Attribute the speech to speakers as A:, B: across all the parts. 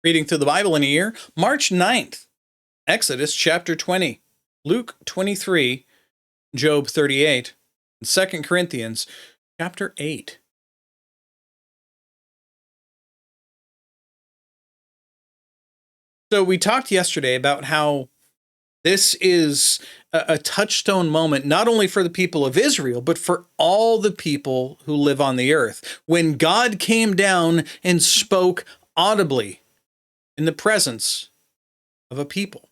A: Reading through the Bible in a year, March 9th, Exodus chapter 20, Luke 23, Job 38, and 2 Corinthians chapter 8. So we talked yesterday about how this is a touchstone moment, not only for the people of Israel, but for all the people who live on the earth. When God came down and spoke audibly in the presence of a people.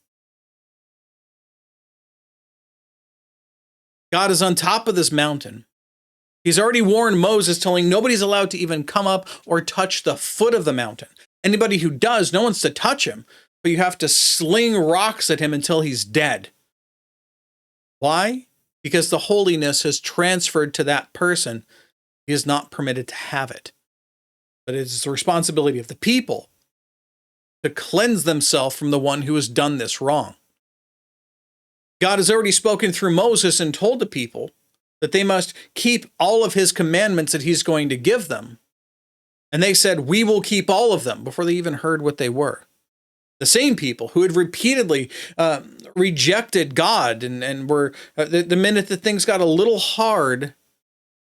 A: God is on top of this mountain. He's already warned Moses, telling nobody's allowed to even come up or touch the foot of the mountain. Anybody who does, no one's to touch him, but you have to sling rocks at him until he's dead. Why? Because the holiness has transferred to that person. He is not permitted to have it. But it is the responsibility of the people to cleanse themselves from the one who has done this wrong. God has already spoken through Moses and told the people that they must keep all of his commandments that he's going to give them. And they said, we will keep all of them, before they even heard what they were. The same people who had repeatedly rejected God and were, the minute that things got a little hard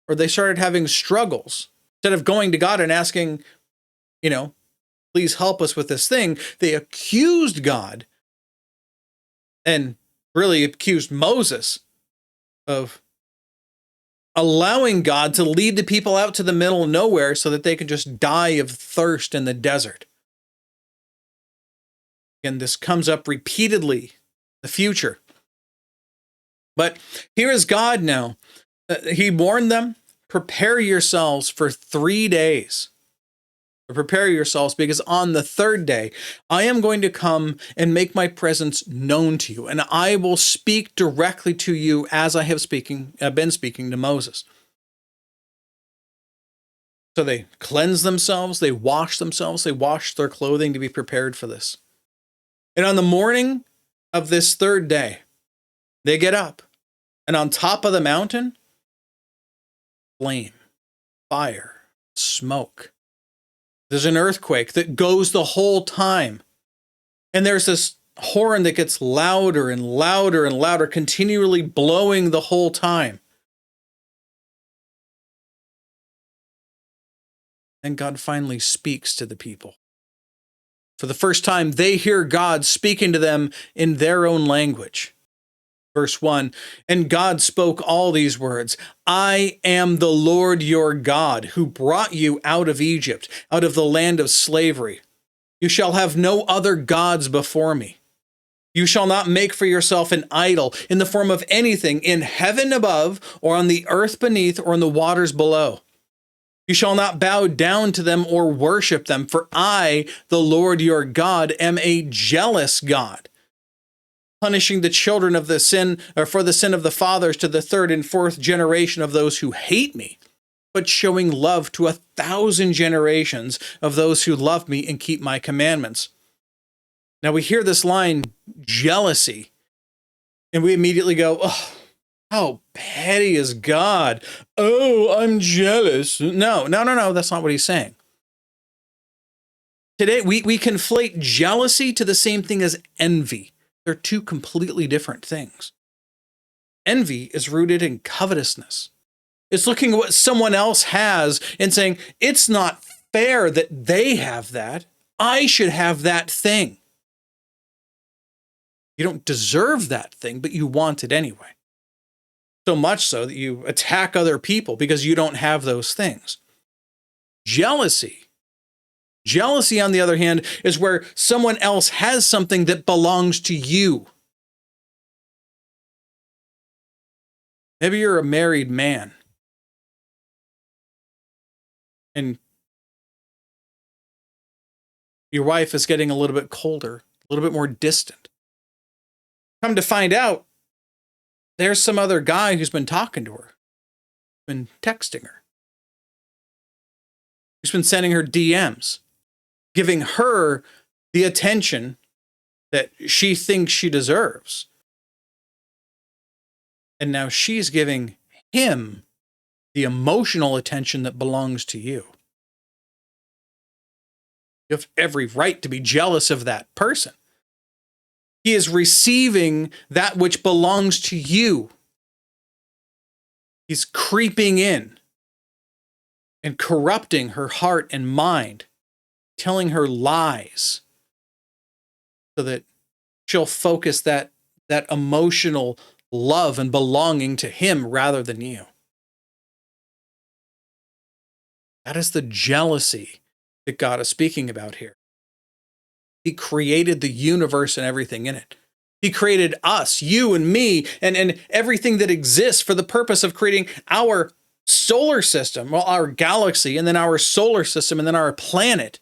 A: or they started having struggles, instead of going to God and asking, please help us with this thing, they accused God and really accused Moses of allowing God to lead the people out to the middle of nowhere so that they could just die of thirst in the desert. And this comes up repeatedly in the future. But here is God now. He warned them, prepare yourselves for 3 days. Prepare yourselves, because on the third day, I am going to come and make my presence known to you, and I will speak directly to you as I have been speaking to Moses. So they cleanse themselves, they wash themselves, they wash their clothing to be prepared for this. And on the morning of this third day, they get up, and on top of the mountain, flame, fire, smoke. There's an earthquake that goes the whole time. And there's this horn that gets louder and louder and louder, continually blowing the whole time. And God finally speaks to the people. For the first time, they hear God speaking to them in their own language. Verse 1, and God spoke all these words, I am the Lord your God, who brought you out of Egypt, out of the land of slavery. You shall have no other gods before me. You shall not make for yourself an idol in the form of anything in heaven above, or on the earth beneath, or in the waters below. You shall not bow down to them or worship them, for I, the Lord your God, am a jealous God, punishing the children of the sin, or for the sin of the fathers to the third and fourth generation of those who hate me, but showing love to 1,000 generations of those who love me and keep my commandments. Now we hear this line, jealousy, and we immediately go, oh, how petty is God? Oh, I'm jealous. No, that's not what he's saying. Today, we conflate jealousy to the same thing as envy. They're two completely different things. Envy is rooted in covetousness. It's looking at what someone else has and saying, it's not fair that they have that. I should have that thing. You don't deserve that thing, but you want it anyway. So much so that you attack other people because you don't have those things. Jealousy, on the other hand, is where someone else has something that belongs to you. Maybe you're a married man, and your wife is getting a little bit colder, a little bit more distant. Come to find out, there's some other guy who's been talking to her, been texting her. He's been sending her DMs, giving her the attention that she thinks she deserves. And now she's giving him the emotional attention that belongs to you. You have every right to be jealous of that person. He is receiving that which belongs to you. He's creeping in and corrupting her heart and mind, telling her lies so that she'll focus that emotional love and belonging to him rather than you. That is the jealousy that God is speaking about here. He created the universe and everything in it. He created us, you and me, and everything that exists for the purpose of creating our solar system, well, our galaxy, and then our solar system, and then our planet.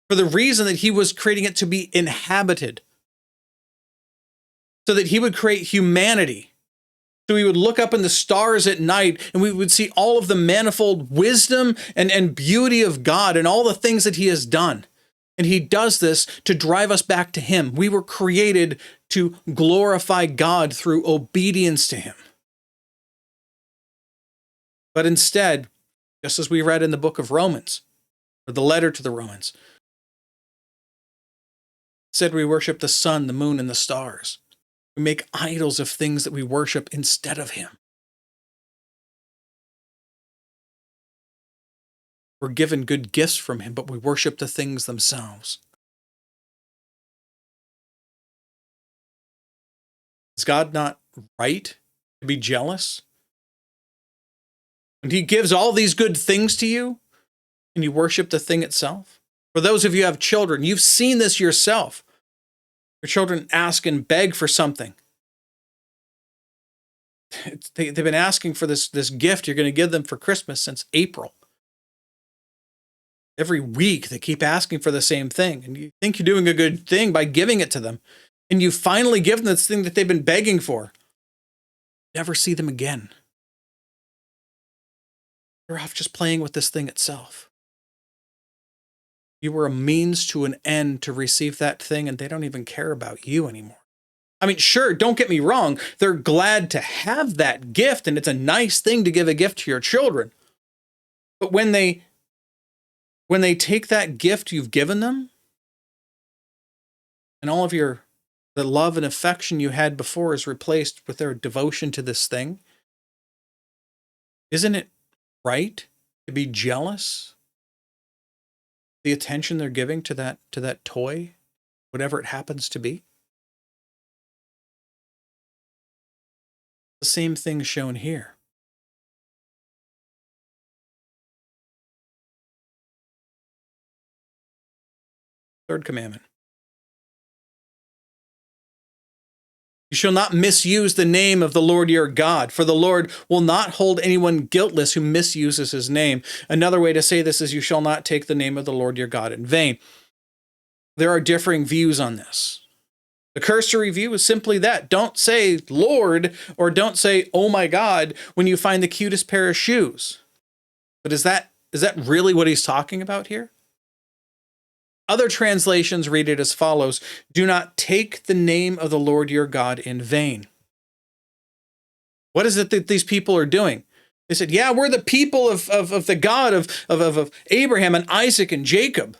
A: For the reason that he was creating it to be inhabited. So that he would create humanity. So we would look up in the stars at night and we would see all of the manifold wisdom and beauty of God and all the things that he has done. And he does this to drive us back to him. We were created to glorify God through obedience to him. But instead, just as we read in the book of Romans, or the letter to the Romans, said we worship the sun, the moon, and the stars. We make idols of things that we worship instead of him. We're given good gifts from him, but we worship the things themselves. Is God not right to be jealous? And he gives all these good things to you, and you worship the thing itself? For those of you who have children, you've seen this yourself. Your children ask and beg for something. They've been asking for this gift you're going to give them for Christmas since April. Every week they keep asking for the same thing, and you think you're doing a good thing by giving it to them, and you finally give them this thing that they've been begging for. Never see them again. You're off just playing with this thing itself. You were a means to an end to receive that thing, and they don't even care about you anymore. I mean, sure, don't get me wrong. They're glad to have that gift, and it's a nice thing to give a gift to your children. But when they take that gift you've given them, and all of the love and affection you had before is replaced with their devotion to this thing, isn't it right to be jealous? The attention they're giving to that toy, whatever it happens to be? The same thing shown here. Third commandment. You shall not misuse the name of the Lord your God, for the Lord will not hold anyone guiltless who misuses his name. Another way to say this is you shall not take the name of the Lord your God in vain. There are differing views on this. The cursory view is simply that. Don't say Lord or don't say, oh my God, when you find the cutest pair of shoes. But is that really what he's talking about here? Other translations read it as follows: do not take the name of the Lord your God in vain. What is it that these people are doing? They said, yeah, we're the people of the God of Abraham and Isaac and Jacob.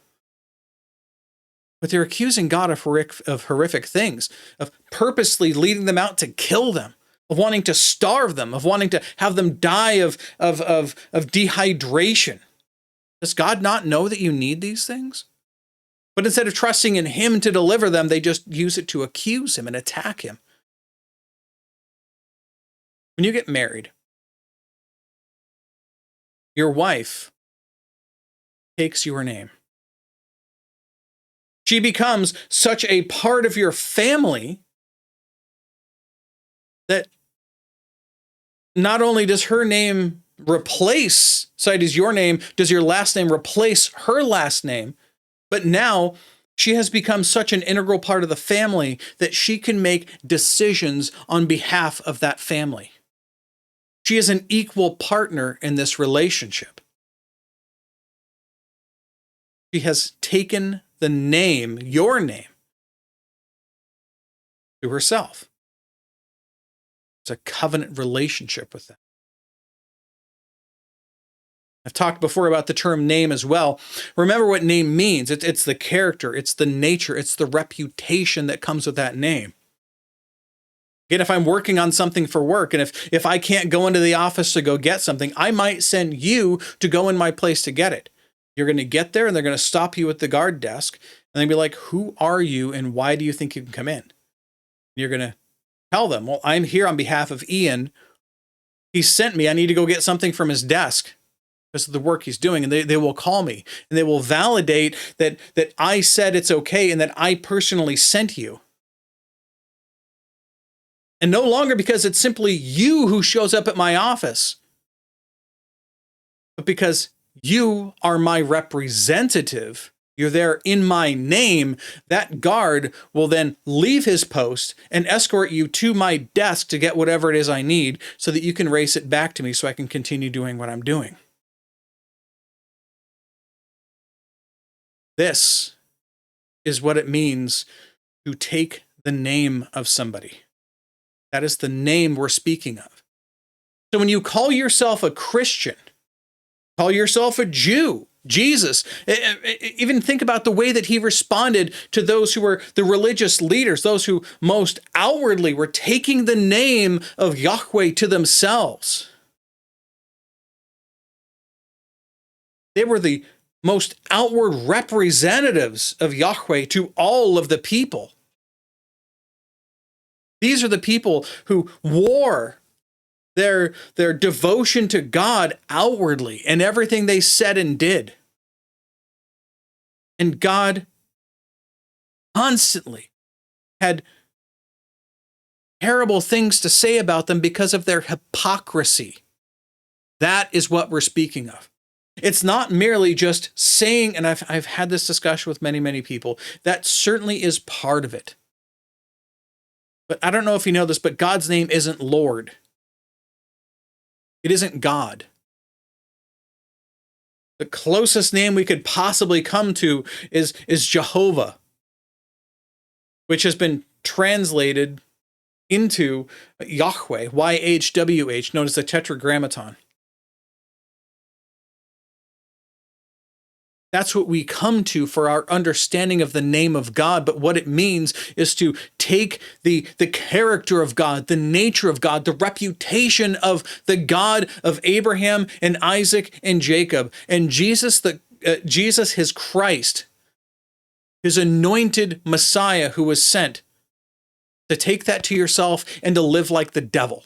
A: But they're accusing God of horrific things, of purposely leading them out to kill them, of wanting to starve them, of wanting to have them die of dehydration. Does God not know that you need these things? But instead of trusting in him to deliver them, they just use it to accuse him and attack him. When you get married, your wife takes your name. She becomes such a part of your family that not only does her name replace, so does your name, does your last name replace her last name, but now she has become such an integral part of the family that she can make decisions on behalf of that family. She is an equal partner in this relationship. She has taken the name, your name, to herself. It's a covenant relationship with them. I've talked before about the term name as well. Remember what name means. It's the character, it's the nature, it's the reputation that comes with that name. Again, if I'm working on something for work, and if I can't go into the office to go get something, I might send you to go in my place to get it. You're going to get there and they're going to stop you at the guard desk and they'll be like, who are you and why do you think you can come in? And you're going to tell them, well, I'm here on behalf of Ian. He sent me. I need to go get something from his desk because of the work he's doing. And they will call me and they will validate that I said it's okay and that I personally sent you. And no longer because it's simply you who shows up at my office, but because you are my representative. You're there in my name. That guard will then leave his post and escort you to my desk to get whatever it is I need so that you can race it back to me so I can continue doing what I'm doing. This is what it means to take the name of somebody. That is the name we're speaking of. So when you call yourself a Christian, call yourself a Jew, Jesus, even think about the way that he responded to those who were the religious leaders, those who most outwardly were taking the name of Yahweh to themselves. They were the most outward representatives of Yahweh to all of the people. These are the people who wore their devotion to God outwardly in everything they said and did. And God constantly had terrible things to say about them because of their hypocrisy. That is what we're speaking of. It's not merely just saying, and I've had this discussion with many people, that certainly is part of it. But I don't know if you know this, but God's name isn't Lord. It isn't God. The closest name we could possibly come to is Jehovah, which has been translated into Yahweh, YHWH, known as the Tetragrammaton. That's what we come to for our understanding of the name of God. But what it means is to take the character of God, the nature of God, the reputation of the God of Abraham and Isaac and Jacob, and Jesus, his Christ, his anointed Messiah who was sent, to take that to yourself and to live like the devil,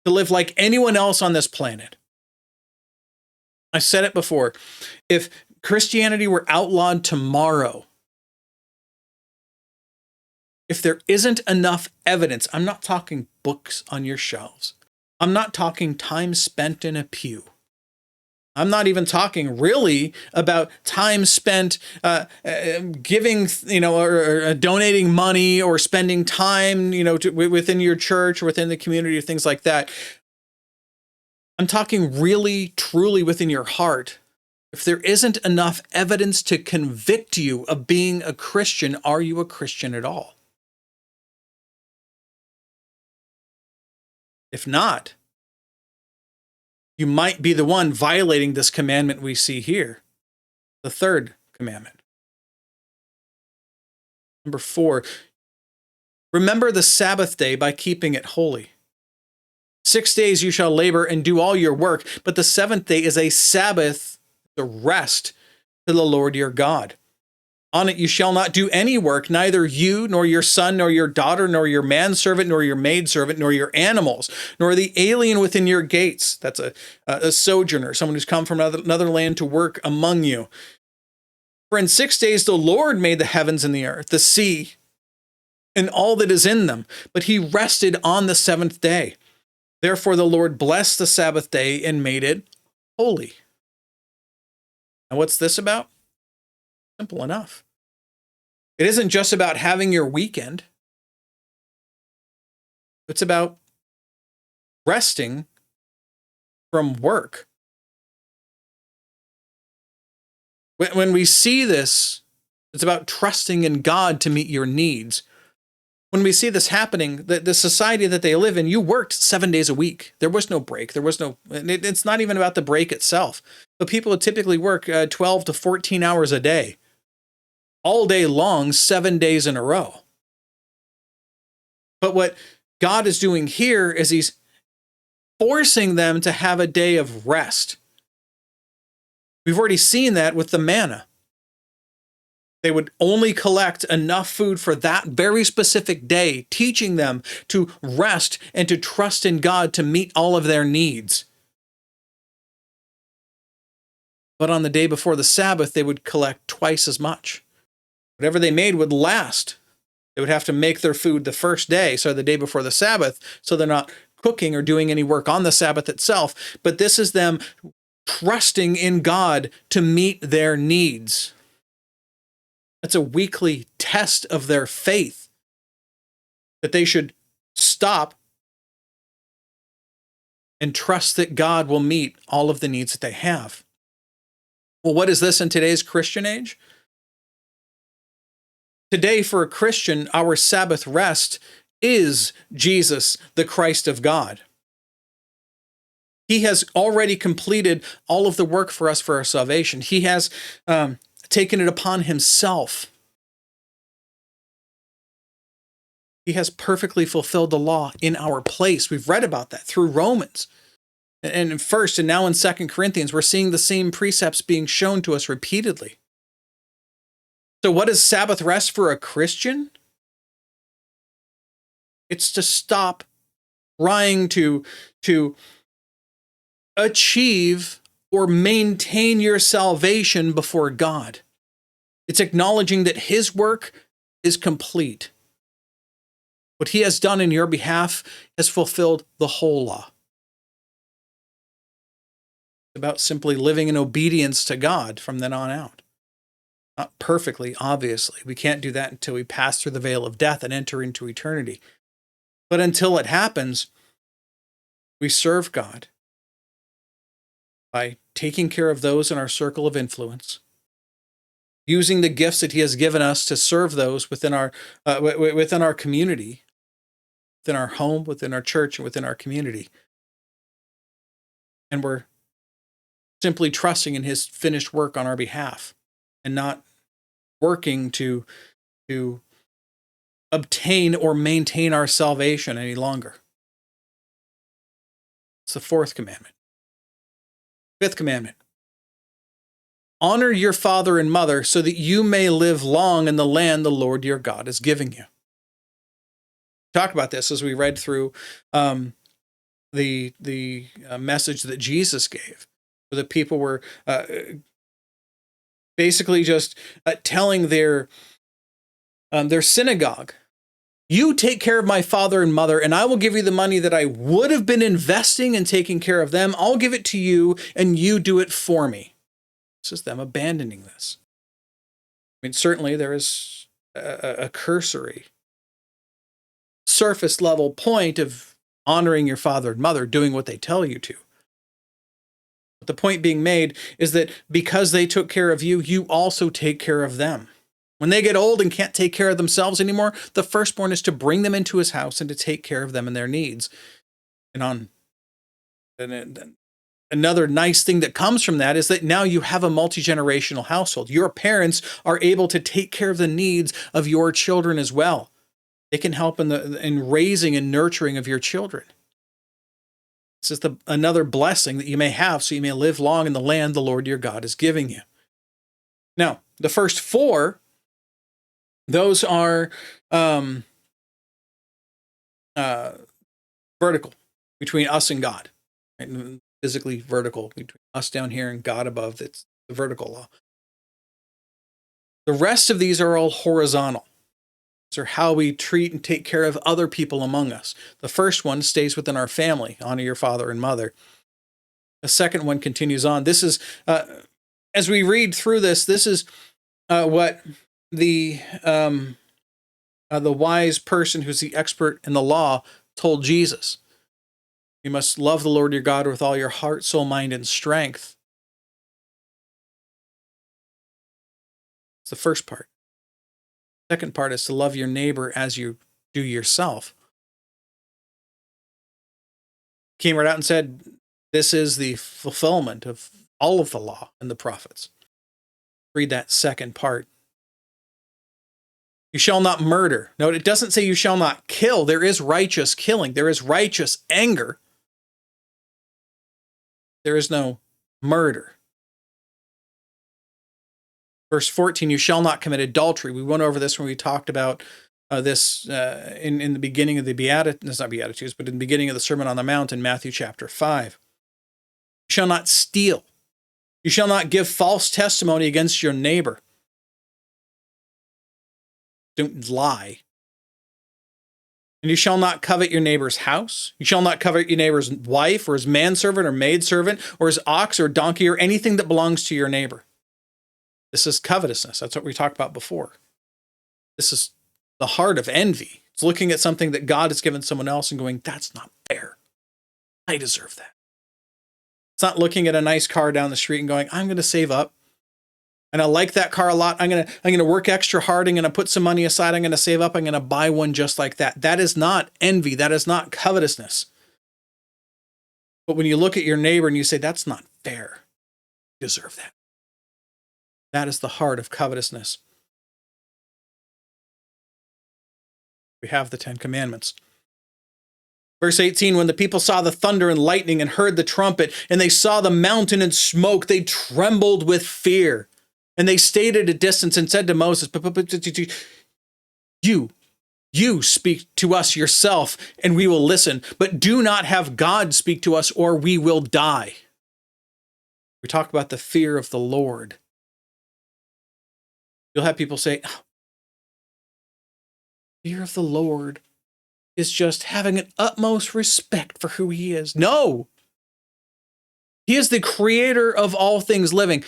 A: to live like anyone else on this planet. I said it before. If Christianity were outlawed tomorrow, if there isn't enough evidence, I'm not talking books on your shelves. I'm not talking time spent in a pew. I'm not even talking really about time spent giving, or donating money or spending time, within your church or within the community or things like that. I'm talking really, truly within your heart. If there isn't enough evidence to convict you of being a Christian, are you a Christian at all? If not, you might be the one violating this commandment we see here, the third commandment. Number 4, remember the Sabbath day by keeping it holy. 6 days you shall labor and do all your work, but the seventh day is a Sabbath, the rest to the Lord your God. On it you shall not do any work, neither you, nor your son, nor your daughter, nor your manservant, nor your maidservant, nor your animals, nor the alien within your gates. That's a sojourner, someone who's come from another land to work among you. For in 6 days the Lord made the heavens and the earth, the sea, and all that is in them, but he rested on the seventh day. Therefore, the Lord blessed the Sabbath day and made it holy. And what's this about? Simple enough. It isn't just about having your weekend. It's about resting from work. When we see this, it's about trusting in God to meet your needs. when we see this happening, the society that they live in, you worked 7 days a week. There was no break. There was no, it's not even about the break itself. But people would typically work 12 to 14 hours a day, all day long, 7 days in a row. But what God is doing here is he's forcing them to have a day of rest. We've already seen that with the manna. They would only collect enough food for that very specific day, teaching them to rest and to trust in God to meet all of their needs. But on the day before the Sabbath, they would collect twice as much. Whatever they made would last. They would have to make their food the first day, so the day before the Sabbath, so they're not cooking or doing any work on the Sabbath itself. But this is them trusting in God to meet their needs. That's a weekly test of their faith, that they should stop and trust that God will meet all of the needs that they have. Well, what is this in today's Christian age? Today, for a Christian, our Sabbath rest is Jesus, the Christ of God. He has already completed all of the work for us for our salvation. He has taken it upon himself. He has perfectly fulfilled the law in our place. We've read about that through Romans. And in 1st and now in 2nd Corinthians, we're seeing the same precepts being shown to us repeatedly. So what is Sabbath rest for a Christian? It's to stop trying to achieve or maintain your salvation before God. It's acknowledging that his work is complete. What he has done in your behalf has fulfilled the whole law. It's about simply living in obedience to God from then on out. Not perfectly, obviously. We can't do that until we pass through the veil of death and enter into eternity. But until it happens, we serve God by taking care of those in our circle of influence, using the gifts that he has given us to serve those within our community, within our home, within our church, and within our community. And we're simply trusting in his finished work on our behalf and not working to obtain or maintain our salvation any longer. It's the 4th commandment. 5th commandment. Honor your father and mother so that you may live long in the land the Lord your God is giving you. Talk about this as we read through the message that Jesus gave. The people were basically just telling their synagogue, you take care of my father and mother, and I will give you the money that I would have been investing in taking care of them. I'll give it to you, and you do it for me. This is them abandoning this. I mean, certainly there is a cursory, surface level point of honoring your father and mother, doing what they tell you to. But the point being made is that because they took care of you, you also take care of them. When they get old and can't take care of themselves anymore, the firstborn is to bring them into his house and to take care of them and their needs. And another nice thing that comes from that is that now you have a multi-generational household. Your parents are able to take care of the needs of your children as well. They can help in raising and nurturing of your children. This is another blessing that you may have, so you may live long in the land the Lord your God is giving you. Now, the first 4, those are vertical, between us and God. Right? Physically vertical, between us down here and God above. That's the vertical law. The rest of these are all horizontal. These are how we treat and take care of other people among us. The first one stays within our family. Honor your father and mother. The second one continues on. This is, as we read through this is what the wise person who's the expert in the law told Jesus. You must love the Lord your God with all your heart, soul, mind, and strength. It's the first part. Second part is to love your neighbor as do yourself. Came right out and said, this is the fulfillment of all of the law and the prophets. Read that second part. You shall not murder. No, it doesn't say you shall not kill. There is righteous killing. There is righteous anger. There is no murder. Verse 14, you shall not commit adultery. We went over this when we talked about this in the beginning of the Beatitudes, not Beatitudes, but in the beginning of the Sermon on the Mount in Matthew chapter 5. You shall not steal. You shall not give false testimony against your neighbor. Don't lie. And you shall not covet your neighbor's house. You shall not covet your neighbor's wife or his manservant or maidservant or his ox or donkey or anything that belongs to your neighbor. This is covetousness. That's what we talked about before. This is the heart of envy. It's looking at something that God has given someone else and going, that's not fair. I deserve that. It's not looking at a nice car down the street and going, I'm going to save up. And I like that car a lot. I'm going to work extra hard. I'm going to put some money aside. I'm going to save up. I'm going to buy one just like that. That is not envy. That is not covetousness. But when you look at your neighbor and you say, that's not fair, you deserve that. That is the heart of covetousness. We have the 10 Commandments. Verse 18, when the people saw the thunder and lightning and heard the trumpet, and they saw the mountain and smoke, they trembled with fear. And they stayed at a distance and said to Moses, you speak to us yourself, and we will listen, but do not have God speak to us, or we will die. We talk about the fear of the Lord. You'll have people say, oh, fear of the Lord is just having an utmost respect for who he is. No! He is the creator of all things living.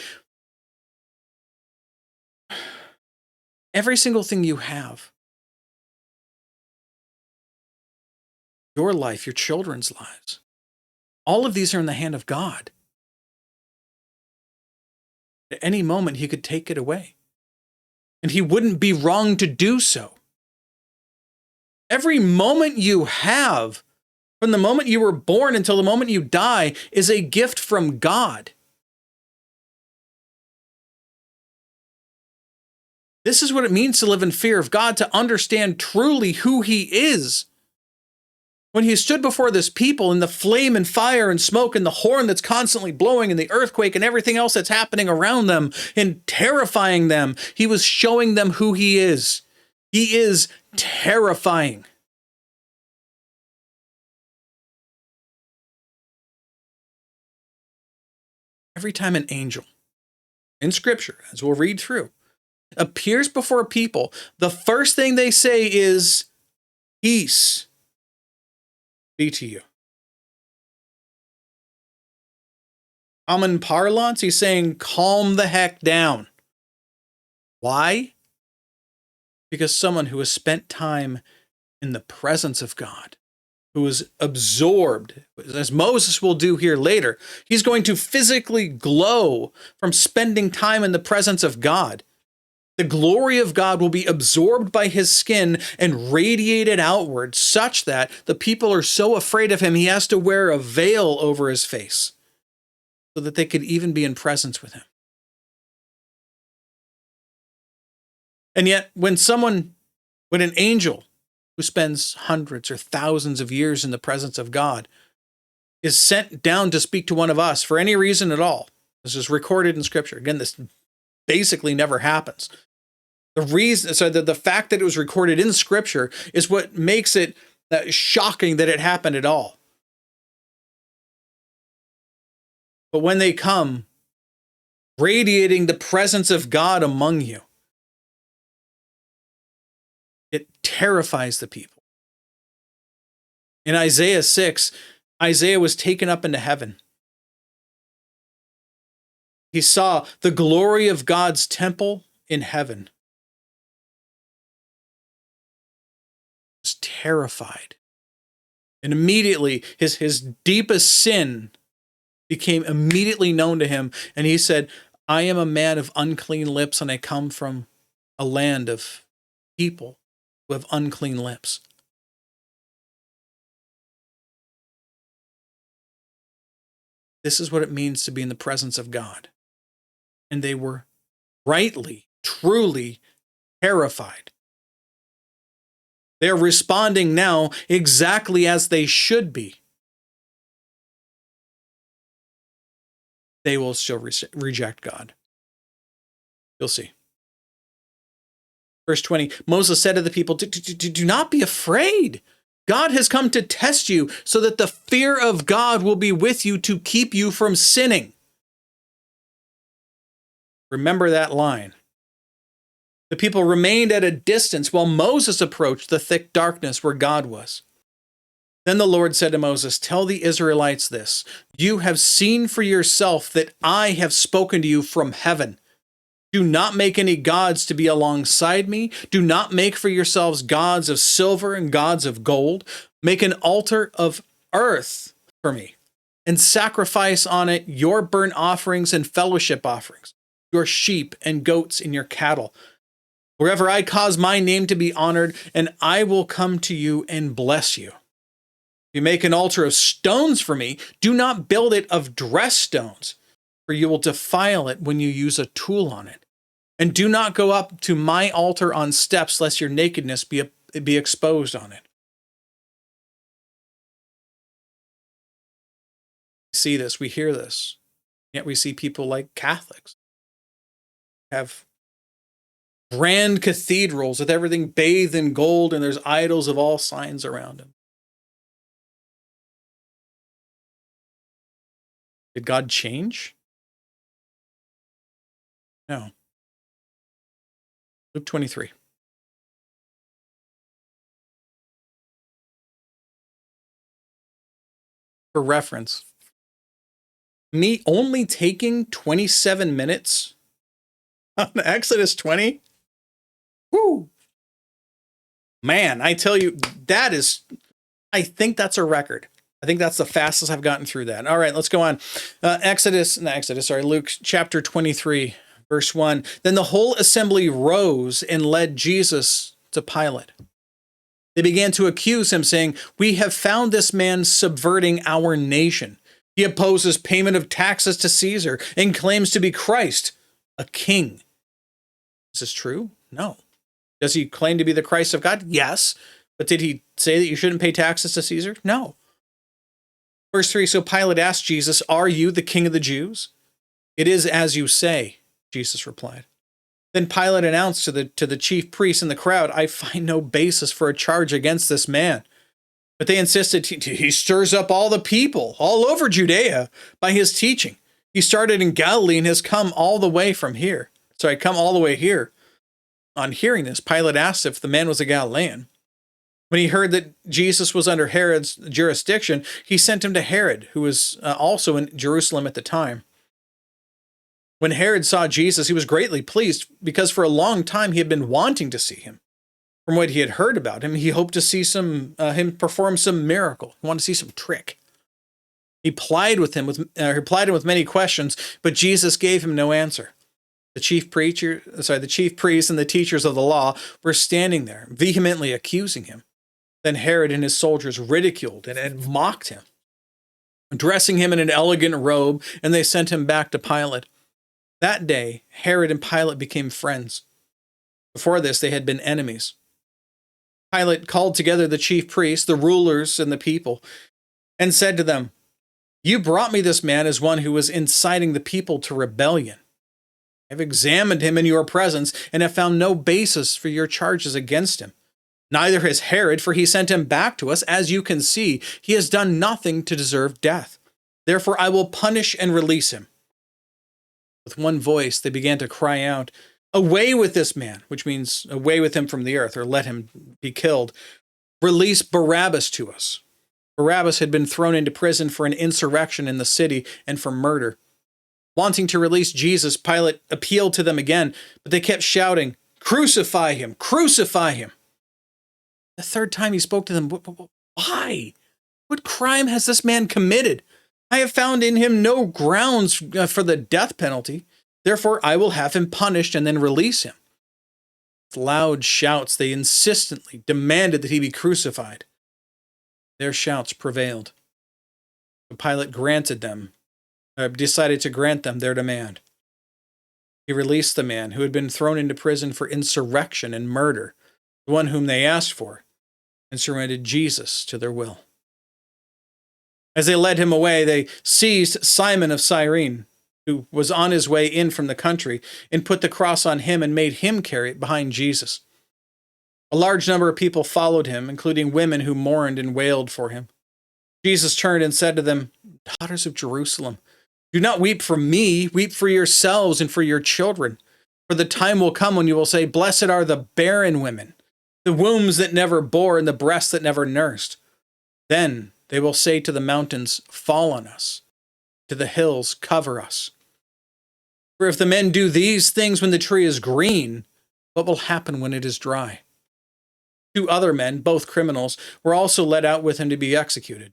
A: Every single thing you have, your life, your children's lives, all of these are in the hand of God. At any moment, he could take it away. And he wouldn't be wrong to do so. Every moment you have, from the moment you were born until the moment you die, is a gift from God. This is what it means to live in fear of God, to understand truly who he is. When he stood before this people in the flame and fire and smoke and the horn that's constantly blowing and the earthquake and everything else that's happening around them and terrifying them, he was showing them who he is. He is terrifying. Every time an angel in Scripture, as we'll read through, appears before people, the first thing they say is, peace be to you. Common parlance, he's saying, calm the heck down. Why? Because someone who has spent time in the presence of God, who is absorbed, as Moses will do here later, he's going to physically glow from spending time in the presence of God. The glory of God will be absorbed by his skin and radiated outward, such that the people are so afraid of him, he has to wear a veil over his face so that they could even be in presence with him. And yet, when an angel who spends hundreds or thousands of years in the presence of God is sent down to speak to one of us for any reason at all, this is recorded in Scripture. Again, this basically never happens. The fact that it was recorded in Scripture is what makes it shocking that it happened at all. But when they come, radiating the presence of God among you, it terrifies the people. In Isaiah 6, Isaiah was taken up into heaven. He saw the glory of God's temple in heaven. He was terrified. And immediately, his deepest sin became immediately known to him. And he said, I am a man of unclean lips, and I come from a land of people who have unclean lips. This is what it means to be in the presence of God. And they were rightly, truly terrified. They're responding now exactly as they should be. They will still reject God. You'll see. Verse 20, Moses said to the people, do not be afraid. God has come to test you so that the fear of God will be with you to keep you from sinning. Remember that line. The people remained at a distance while Moses approached the thick darkness where God was. Then the Lord said to Moses, tell the Israelites this, you have seen for yourself that I have spoken to you from heaven. Do not make any gods to be alongside me. Do not make for yourselves gods of silver and gods of gold. Make an altar of earth for me and sacrifice on it your burnt offerings and fellowship offerings, your sheep and goats and your cattle. Wherever I cause my name to be honored, and I will come to you and bless you. If you make an altar of stones for me, do not build it of dressed stones, for you will defile it when you use a tool on it. And do not go up to my altar on steps, lest your nakedness be exposed on it. We see this, we hear this, yet we see people like Catholics have grand cathedrals with everything bathed in gold, and there's idols of all signs around them. Did God change? No. Luke 23. For reference, me only taking 27 minutes on Exodus 20? Woo! Man, I tell you, I think that's a record. I think that's the fastest I've gotten through that. All right, let's go on. Luke chapter 23, verse 1. Then the whole assembly rose and led Jesus to Pilate. They began to accuse him, saying, we have found this man subverting our nation. He opposes payment of taxes to Caesar and claims to be Christ, a king. Is this true? No. Does he claim to be the Christ of God? Yes. But did he say that you shouldn't pay taxes to Caesar? No. Verse 3, so Pilate asked Jesus, are you the king of the Jews? It is as you say, Jesus replied. Then Pilate announced to the chief priests and the crowd, I find no basis for a charge against this man. But they insisted he stirs up all the people all over Judea by his teaching. He started in Galilee and has come all the way here. On hearing this, Pilate asked if the man was a Galilean. When he heard that Jesus was under Herod's jurisdiction, he sent him to Herod, who was also in Jerusalem at the time. When Herod saw Jesus, he was greatly pleased because for a long time he had been wanting to see him. From what he had heard about him, he hoped to see him perform some miracle. He wanted to see some trick. He plied him with many questions, but Jesus gave him no answer. The chief priests and the teachers of the law were standing there, vehemently accusing him. Then Herod and his soldiers ridiculed and mocked him, dressing him in an elegant robe, and they sent him back to Pilate. That day, Herod and Pilate became friends. Before this, they had been enemies. Pilate called together the chief priests, the rulers, and the people, and said to them, you brought me this man as one who was inciting the people to rebellion. I have examined him in your presence and have found no basis for your charges against him. Neither has Herod, for he sent him back to us. As you can see, he has done nothing to deserve death. Therefore, I will punish and release him. With one voice, they began to cry out, away with this man, which means away with him from the earth, or let him be killed. Release Barabbas to us. Barabbas had been thrown into prison for an insurrection in the city and for murder. Wanting to release Jesus, Pilate appealed to them again, but they kept shouting, crucify him, crucify him. The third time he spoke to them, why? What crime has this man committed? I have found in him no grounds for the death penalty. Therefore, I will have him punished and then release him. With loud shouts, they insistently demanded that he be crucified. Their shouts prevailed. But Pilate granted them decided to grant them their demand. He released the man who had been thrown into prison for insurrection and murder, the one whom they asked for, and surrendered Jesus to their will. As they led him away, they seized Simon of Cyrene, who was on his way in from the country, and put the cross on him and made him carry it behind Jesus. A large number of people followed him, including women who mourned and wailed for him. Jesus turned and said to them, "Daughters of Jerusalem, do not weep for me, weep for yourselves and for your children. For the time will come when you will say, 'Blessed are the barren women, the wombs that never bore, and the breasts that never nursed.' Then they will say to the mountains, 'Fall on us,' to the hills, 'Cover us.' For if the men do these things when the tree is green, what will happen when it is dry?" 2 other men, both criminals, were also led out with him to be executed.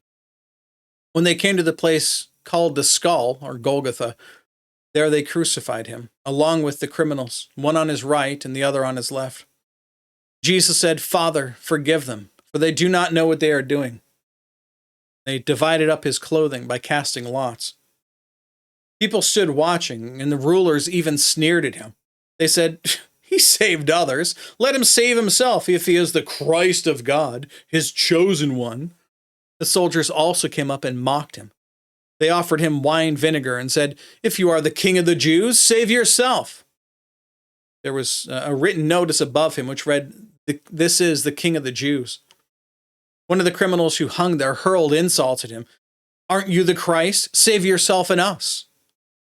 A: When they came to the place called the Skull, or Golgotha, there they crucified him, along with the criminals, one on his right and the other on his left. Jesus said, "Father, forgive them, for they do not know what they are doing." They divided up his clothing by casting lots. People stood watching, and the rulers even sneered at him. They said, "He saved others. Let him save himself if he is the Christ of God, his chosen one." The soldiers also came up and mocked him. They offered him wine vinegar and said, "If you are the king of the Jews, save yourself." There was a written notice above him which read, "This is the King of the Jews." One of the criminals who hung there hurled insults at him. "Aren't you the Christ? Save yourself and us."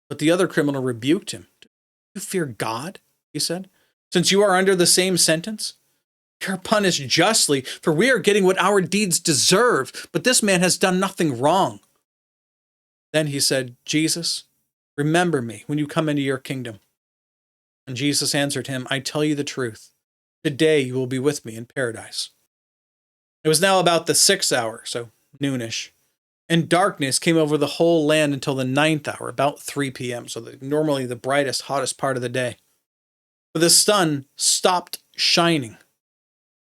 A: But the other criminal rebuked him. "Do you fear God?" he said, "since you are under the same sentence? You are punished justly, for we are getting what our deeds deserve, but this man has done nothing wrong." Then he said, "Jesus, remember me when you come into your kingdom." And Jesus answered him, "I tell you the truth. Today you will be with me in paradise." It was now about the 6th hour, so noonish, and darkness came over the whole land until the 9th hour, about 3 p.m., so normally the brightest, hottest part of the day. But the sun stopped shining,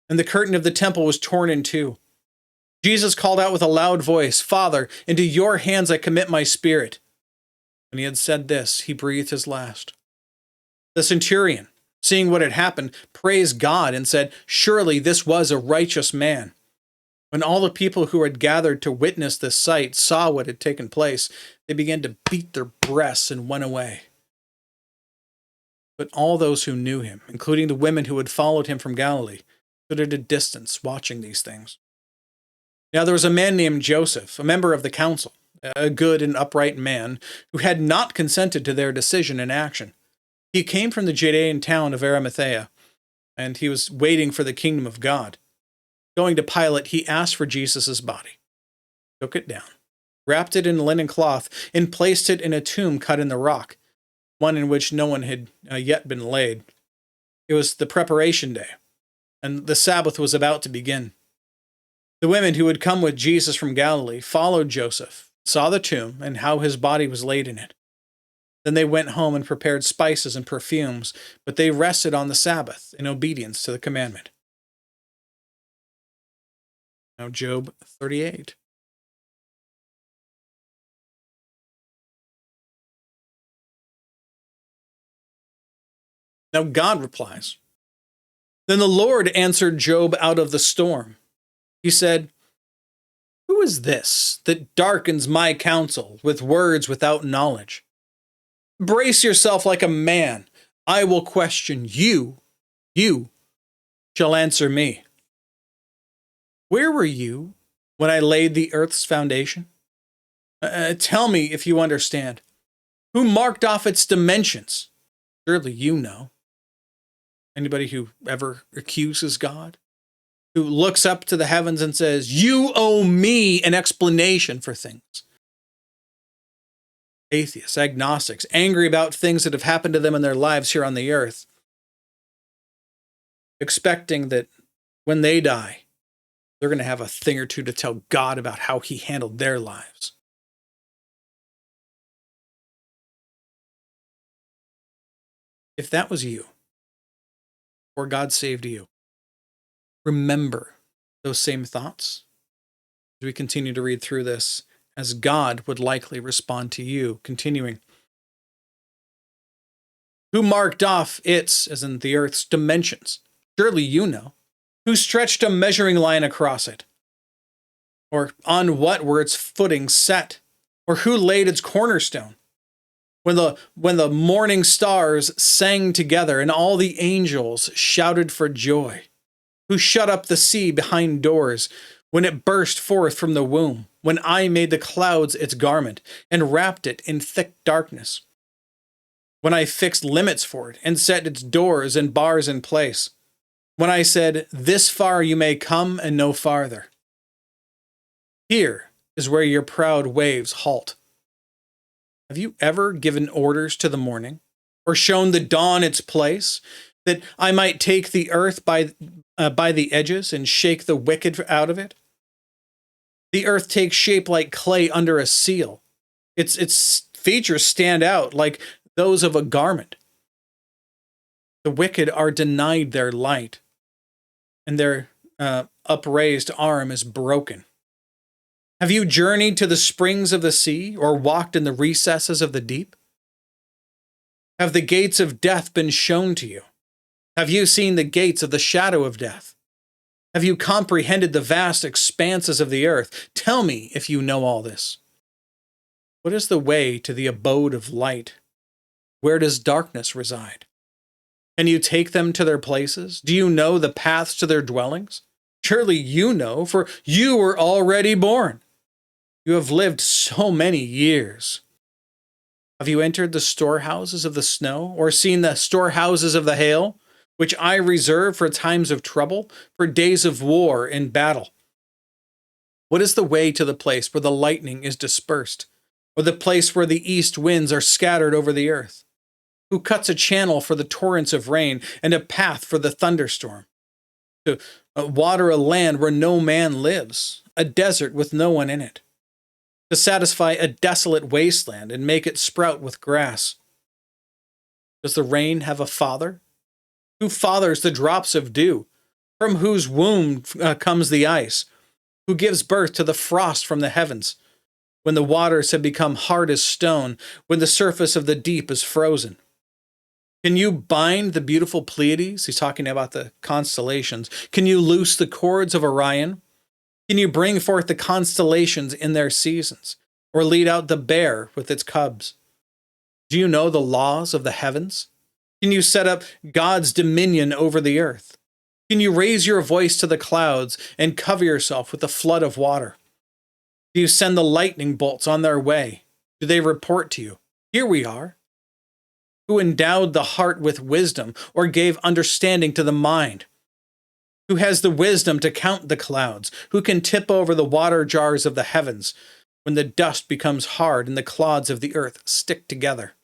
A: and the curtain of the temple was torn in two. Jesus called out with a loud voice, "Father, into your hands I commit my spirit." When he had said this, he breathed his last. The centurion, seeing what had happened, praised God and said, "Surely this was a righteous man." When all the people who had gathered to witness this sight saw what had taken place, they began to beat their breasts and went away. But all those who knew him, including the women who had followed him from Galilee, stood at a distance watching these things. Now there was a man named Joseph, a member of the council, a good and upright man, who had not consented to their decision and action. He came from the Judean town of Arimathea, and he was waiting for the kingdom of God. Going to Pilate, he asked for Jesus' body, took it down, wrapped it in a linen cloth, and placed it in a tomb cut in the rock, one in which no one had yet been laid. It was the preparation day, and the Sabbath was about to begin. The women who had come with Jesus from Galilee followed Joseph, saw the tomb, and how his body was laid in it. Then they went home and prepared spices and perfumes, but they rested on the Sabbath in obedience to the commandment. Now Job 38. Now God replies, "Then the Lord answered Job out of the storm. He said, 'Who is this that darkens my counsel with words without knowledge? Brace yourself like a man. I will question you. You shall answer me. Where were you when I laid the earth's foundation? Tell me if you understand. Who marked off its dimensions? Surely you know. Anybody who ever accuses God? Who looks up to the heavens and says, 'You owe me an explanation for things.' Atheists, agnostics, angry about things that have happened to them in their lives here on the earth, expecting that when they die, they're going to have a thing or two to tell God about how he handled their lives. If that was you, or God saved you, remember those same thoughts as we continue to read through this as God would likely respond to you. Continuing. Who marked off its, as in the earth's, dimensions? Surely you know. Who stretched a measuring line across it? Or on what were its footings set? Or who laid its cornerstone? When the morning stars sang together and all the angels shouted for joy? Who shut up the sea behind doors when it burst forth from the womb? When I made the clouds its garment and wrapped it in thick darkness? When I fixed limits for it and set its doors and bars in place? When I said, this far you may come and no farther? Here is where your proud waves halt. Have you ever given orders to the morning, or shown the dawn its place, that I might take the earth by the edges and shake the wicked out of it? The earth takes shape like clay under a seal. Its features stand out like those of a garment. The wicked are denied their light, and their upraised arm is broken. Have you journeyed to the springs of the sea, or walked in the recesses of the deep? Have the gates of death been shown to you? Have you seen the gates of the shadow of death? Have you comprehended the vast expanses of the earth? Tell me if you know all this. What is the way to the abode of light? Where does darkness reside? Can you take them to their places? Do you know the paths to their dwellings? Surely you know, for you were already born. You have lived so many years. Have you entered the storehouses of the snow, or seen the storehouses of the hail, which I reserve for times of trouble, for days of war and battle? What is the way to the place where the lightning is dispersed, or the place where the east winds are scattered over the earth? Who cuts a channel for the torrents of rain and a path for the thunderstorm? To water a land where no man lives, a desert with no one in it. To satisfy a desolate wasteland and make it sprout with grass. Does the rain have a father? Who fathers the drops of dew? From whose womb comes the ice? Who gives birth to the frost from the heavens? When the waters have become hard as stone, when the surface of the deep is frozen? Can you bind the beautiful Pleiades? He's talking about the constellations. Can you loose the cords of Orion? Can you bring forth the constellations in their seasons, or lead out the bear with its cubs? Do you know the laws of the heavens? Can you set up God's dominion over the earth? Can you raise your voice to the clouds and cover yourself with a flood of water? Do you send the lightning bolts on their way? Do they report to you, here we are? Who endowed the heart with wisdom, or gave understanding to the mind? Who has the wisdom to count the clouds? Who can tip over the water jars of the heavens when the dust becomes hard and the clods of the earth stick together?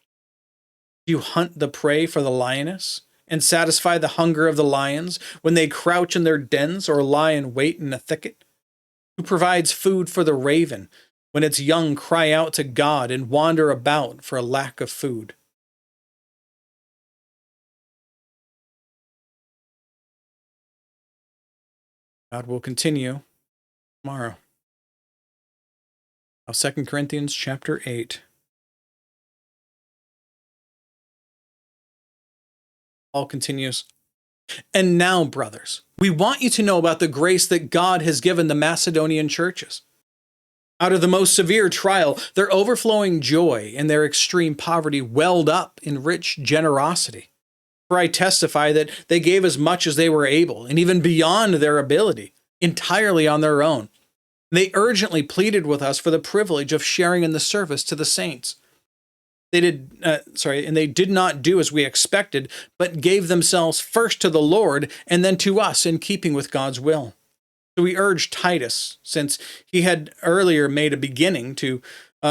A: Do you hunt the prey for the lioness and satisfy the hunger of the lions when they crouch in their dens or lie in wait in a thicket? Who provides food for the raven when its young cry out to God and wander about for a lack of food? God will continue tomorrow. Now, 2 Corinthians chapter 8. Paul continues, and now, brothers, we want you to know about the grace that God has given the Macedonian churches. Out of the most severe trial, their overflowing joy and their extreme poverty welled up in rich generosity. For I testify that they gave as much as they were able, and even beyond their ability, entirely on their own. They urgently pleaded with us for the privilege of sharing in the service to the saints. They did not do as we expected, but gave themselves first to the Lord and then to us in keeping with God's will. So we urged Titus, since he had earlier made a beginning, to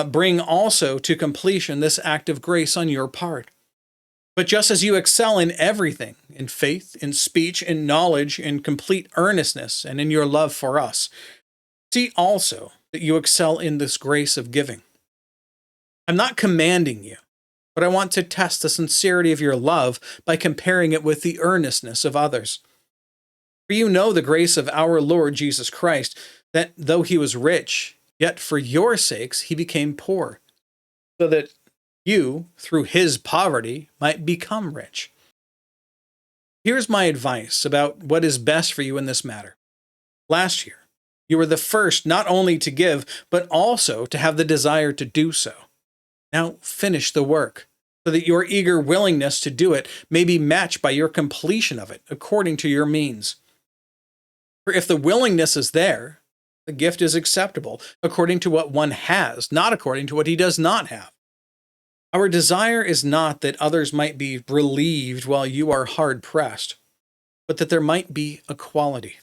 A: bring also to completion this act of grace on your part. But just as you excel in everything, in faith, in speech, in knowledge, in complete earnestness, and in your love for us, see also that you excel in this grace of giving. I'm not commanding you, but I want to test the sincerity of your love by comparing it with the earnestness of others. For you know the grace of our Lord Jesus Christ, that though he was rich, Yet for your sakes he became poor, so that you, through his poverty, might become rich. Here's my advice about what is best for you in this matter. Last year, you were the first not only to give, but also to have the desire to do so. Now finish the work, so that your eager willingness to do it may be matched by your completion of it, according to your means. For if the willingness is there, the gift is acceptable, according to what one has, not according to what he does not have. Our desire is not that others might be relieved while you are hard pressed, but that there might be equality.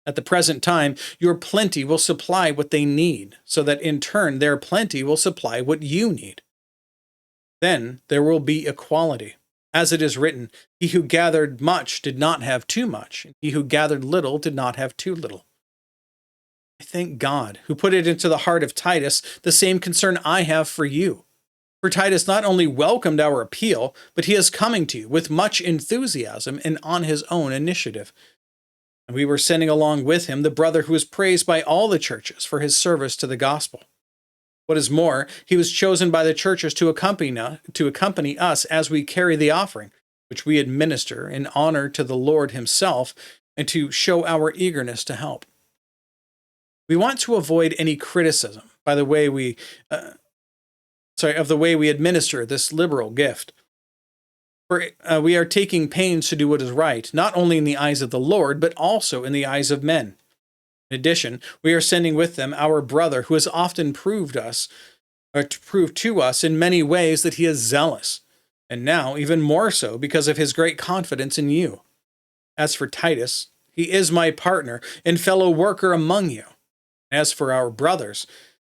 A: At the present time, your plenty will supply what they need, so that in turn their plenty will supply what you need. Then there will be equality. As it is written, he who gathered much did not have too much, and he who gathered little did not have too little. I thank God, who put it into the heart of Titus the same concern I have for you. For Titus not only welcomed our appeal, but he is coming to you with much enthusiasm and on his own initiative. And we were sending along with him the brother who is praised by all the churches for his service to the gospel. What is more, he was chosen by the churches to accompany us as we carry the offering, which we administer in honor to the Lord himself, and to show our eagerness to help. We want to avoid any criticism by the way of the way we administer this liberal gift. For we are taking pains to do what is right, not only in the eyes of the Lord, but also in the eyes of men. In addition, we are sending with them our brother, who has often proved to us in many ways that he is zealous, and now even more so because of his great confidence in you. As for Titus, he is my partner and fellow worker among you. As for our brothers,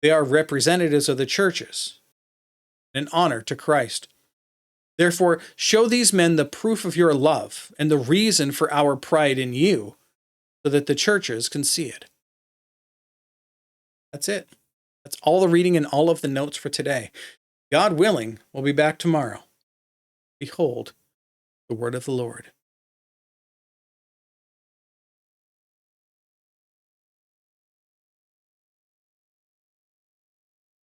A: they are representatives of the churches, an honor to Christ. Therefore, show these men the proof of your love and the reason for our pride in you, so that the churches can see it. That's it. That's all the reading and all of the notes for today. God willing, we'll be back tomorrow. Behold, the word of the Lord.